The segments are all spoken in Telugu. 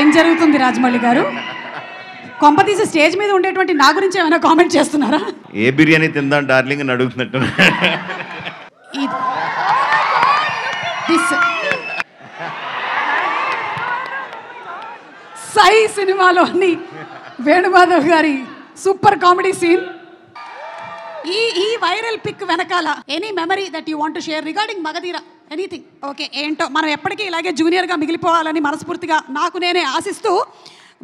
ఏం జరుగుతుంది రాజమౌళి గారు? కొంపతీసి స్టేజ్ మీద ఉండేటువంటి నా గురించి ఏమైనా కామెంట్ చేస్తున్నారా? ఏ బిర్యానీ తిందాం డార్లింగ్ అని అడుగుతున్నట్టు. సై సినిమాలోని వేణుమాధవ్ గారి సూపర్ కామెడీ సీన్. ఈ వైరల్ పిక్ వెనకాల any memory that you want to share regarding Magadheera, anything? Okay, ఏంటో మనం ఎప్పటికీ ఇలాగే జూనియర్గా మిగిలిపోవాలని మనస్ఫూర్తిగా నాకు నేనే ఆశిస్తూ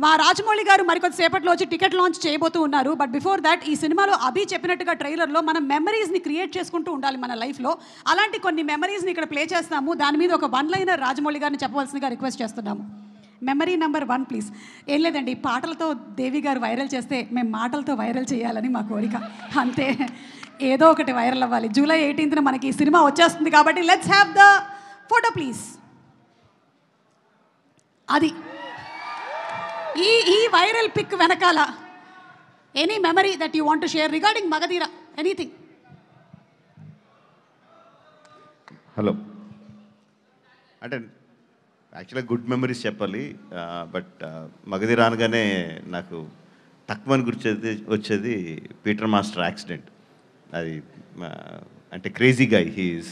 మా రాజమౌళి గారు మరికొద్దిసేపట్లో వచ్చి టికెట్ లాంచ్ చేయబోతూ ఉన్నారు. బట్ బిఫోర్ దాట్ ఈ సినిమాలో అభి చెప్పినట్టుగా ట్రైలర్లో మనం మెమరీస్ని క్రియేట్ చేసుకుంటూ ఉండాలి మన లైఫ్లో. అలాంటి కొన్ని మెమరీస్ని ఇక్కడ ప్లే చేస్తాము. దాని మీద ఒక వన్ లైనర్ రాజమౌళి గారిని చెప్పవలసిందిగా రిక్వెస్ట్ చేస్తున్నాము. Memory number 1 please. ఏం లేదండి, పాటలతో దేవి గారు వైరల్ చేస్తే మేము మాటలతో వైరల్ చేయాలని మా కోరిక, అంతే. ఏదో ఒకటి వైరల్ అవ్వాలి. జూలై 18న మనకి ఈ సినిమా వచ్చేస్తుంది కాబట్టి let's have the photo please. అది ఈ వైరల్ పిక్ వెనకాల any memory that you want to share regarding Magadheera, anything? Hello, అంటే యాక్చువల్గా గుడ్ మెమరీస్ చెప్పాలి. బట్ మగధీర అనగానే నాకు తక్కువని వచ్చేది పీటర్ మాస్టర్ యాక్సిడెంట్. అది అంటే crazy guy. He's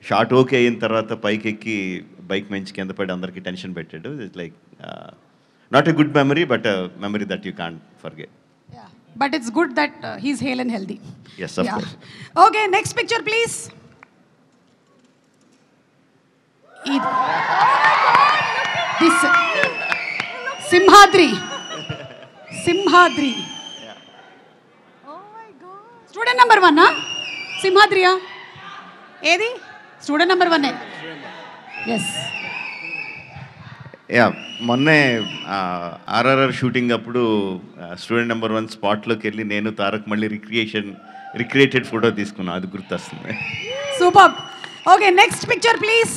short okay అయిన తర్వాత పైకి ఎక్కి బైక్ మంచి కింద పడి అందరికీ టెన్షన్ పెట్టాడు. It's like not a good memory, but memory that you can't forget. But it's good that he's hale and healthy. Yes, of course. Okay, next picture please. This Simhadri. Student number 1 సింహాద్రియా? ఏది స్టూడెంట్ నెంబర్ 1? ఎస్. మొన్నే ఆర్ఆర్ఆర్ షూటింగ్ అప్పుడు స్టూడెంట్ నెంబర్ 1 స్పాట్లోకి వెళ్ళి నేను తారక్ మళ్ళీ రిక్రియేటెడ్ ఫోటో తీసుకున్నాను. అది గుర్తొస్తుంది. Super. Okay, next picture please.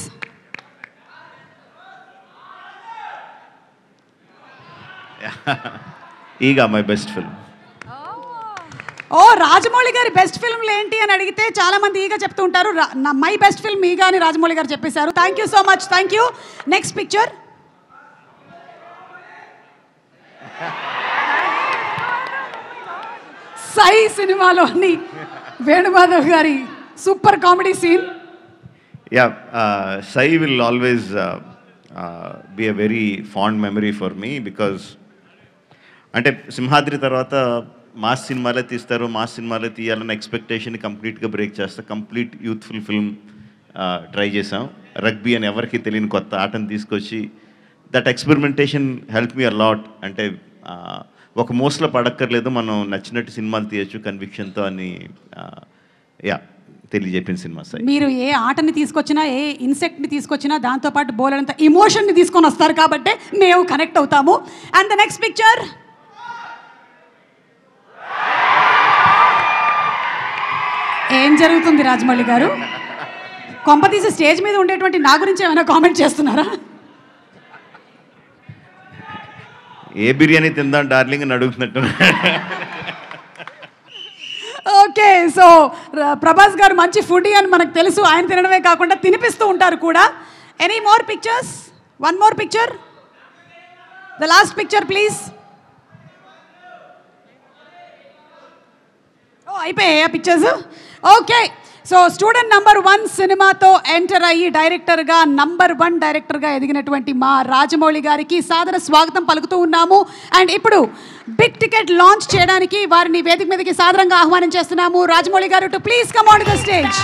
Eega my best film. Rajamouli గారి బెస్ట్ ఫిల్మ్లు ఏంటి అని అడిగితే చాలా మంది ఈగా చెప్తూ ఉంటారు. మై బెస్ట్ ఫిల్మ్ ఈగా అని రాజమౌళి గారు చెప్పేశారు. Thank you so much. Thank you. Next picture. Sye సినిమాలోని వేణుమాధవ్ గారి super comedy scene. Sye will always be a very fond memory for me. Because అంటే సింహాద్రి తర్వాత మాస్ సినిమాలే తీస్తారు, మాస్ సినిమాలే తీయాలన్న ఎక్స్పెక్టేషన్ కంప్లీట్గా బ్రేక్ చేస్తా. కంప్లీట్ యూత్ఫుల్ ఫిల్మ్ ట్రై చేసాం. రగ్బీ అని ఎవరికి తెలియని కొత్త ఆటను తీసుకొచ్చి that experimentation help me a lot. అంటే ఒక మోస్ట్లో పడక్కర్లేదు, మనం నచ్చినట్టు సినిమాలు తీయచ్చు కన్విక్షన్తో అని తెలియజెప్పిన సినిమా సార్. మీరు ఏ ఆటని తీసుకొచ్చినా, ఏ ఇన్సెక్ట్ని తీసుకొచ్చినా దాంతోపాటు బోలెడంత ఇమోషన్ని తీసుకొని వస్తారు కాబట్టి మేము కనెక్ట్ అవుతాము. And the next picture. ఏం జరుగుతుంది రాజమౌళి గారు? కొంపతీసి స్టేజ్ మీద ఉండేటువంటి నా గురించి ఏమైనా కామెంట్ చేస్తున్నారా? ఏ బిర్యానీ తిందాం డార్లింగ్ అని అడుగుతున్నట్టు. ఓకే, సో ప్రభాస్ గారు మంచి ఫుడీ అని మనకు తెలుసు. ఆయన తినడమే కాకుండా తినిపిస్తూ ఉంటారు కూడా. Any more pictures? One more picture, the last picture please. అయిపోయాయా pictures? Okay, so student number 1 సినిమాతో ఎంటర్ అయ్యి డైరెక్టర్గా నంబర్ 1 డైరెక్టర్గా ఎదిగినటువంటి మా రాజమౌళి గారికి సాదర స్వాగతం పలుకుతూ ఉన్నాము. అండ్ ఇప్పుడు బిగ్ టికెట్ లాంచ్ చేయడానికి వారిని వేదిక మీదకి సాదరంగా ఆహ్వానం చేస్తున్నాము. రాజమౌళి గారు to please come on the stage.